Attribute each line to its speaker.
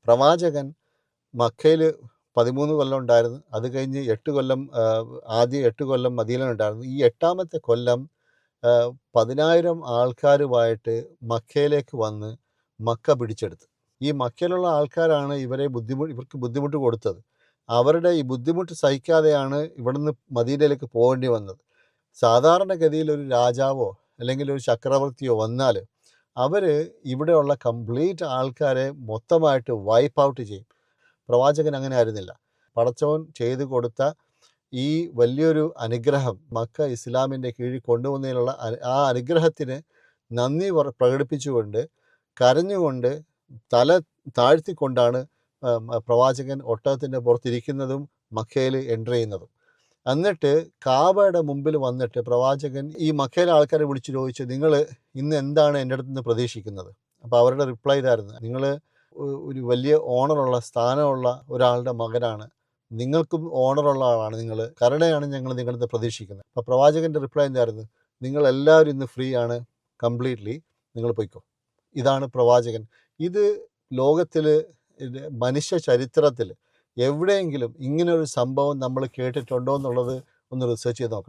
Speaker 1: പ്രവാചകൻ മക്കയിൽ 13 കൊല്ലം ഉണ്ടായിരുന്നു. അത് കഴിഞ്ഞ് 8 കൊല്ലം ആദ്യം 8 കൊല്ലം മദീനയിലുണ്ടായിരുന്നു. ഈ 8ാമത്തെ കൊല്ലം 10,000 ആൾക്കാരുമായിട്ട് മക്കയിലേക്ക് വന്ന് മക്ക പിടിച്ചെടുത്തു. ഈ മക്കയിലുള്ള ആൾക്കാരാണ് ഇവർക്ക് ബുദ്ധിമുട്ട് കൊടുത്തത്. അവരുടെ ഈ ബുദ്ധിമുട്ട് സഹിക്കാതെയാണ് ഇവിടുന്ന് മദീനയിലേക്ക് പോകേണ്ടി വന്നത്. സാധാരണഗതിയിൽ ഒരു രാജാവോ അല്ലെങ്കിൽ ഒരു ചക്രവർത്തിയോ വന്നാൽ അവർ ഇവിടെയുള്ള കംപ്ലീറ്റ് ആൾക്കാരെ മൊത്തമായിട്ട് വൈപ്പ് ഔട്ട് ചെയ്യും. പ്രവാചകൻ അങ്ങനെ ആയിരുന്നില്ല. പടച്ചവൻ ചെയ്തു കൊടുത്ത ഈ വലിയൊരു അനുഗ്രഹം മക്ക ഇസ്ലാമിൻ്റെ കീഴിൽ കൊണ്ടുവന്നതിനുള്ള ആ അനുഗ്രഹത്തിന് നന്ദി പ്രകടിപ്പിച്ചുകൊണ്ട് കരഞ്ഞുകൊണ്ട് തല താഴ്ത്തിക്കൊണ്ടാണ് പ്രവാചകൻ ഒട്ടകത്തിൻ്റെ പുറത്തിരിക്കുന്നതും മക്കയിൽ എൻ്റർ ചെയ്യുന്നതും. എന്നിട്ട് കാബയുടെ മുമ്പിൽ വന്നിട്ട് പ്രവാചകൻ ഈ മക്കയിലെ ആൾക്കാരെ വിളിച്ച് ചോദിച്ചു, നിങ്ങൾ ഇന്ന് എന്താണ് എൻ്റെ അടുത്ത് നിന്ന് പ്രതീക്ഷിക്കുന്നത്? അപ്പോൾ അവരുടെ റിപ്ലൈ ഇതായിരുന്നു, നിങ്ങൾ ഒരു വലിയ ഓണറുള്ള സ്ഥാനമുള്ള ഒരാളുടെ മകനാണ്, നിങ്ങൾക്കും ഓണറുള്ള ആളാണ്, നിങ്ങൾ കരുണയാണ് ഞങ്ങൾ നിങ്ങളിൽ നിന്ന് പ്രതീക്ഷിക്കുന്നത്. അപ്പോൾ പ്രവാചകൻ്റെ റിപ്ലൈ എന്തായിരുന്നു? നിങ്ങളെല്ലാവരും ഇന്ന് ഫ്രീ ആണ്, കംപ്ലീറ്റ്ലി നിങ്ങൾ പൊയ്ക്കോ. ഇതാണ് പ്രവാചകൻ. ഇത് ലോകത്തിൽ മനുഷ്യ ചരിത്രത്തിൽ എവിടെയെങ്കിലും ഇങ്ങനൊരു സംഭവം നമ്മൾ കേട്ടിട്ടുണ്ടോ എന്നുള്ളത് ഒന്ന് റിസർച്ച് ചെയ്ത് നോക്കണം.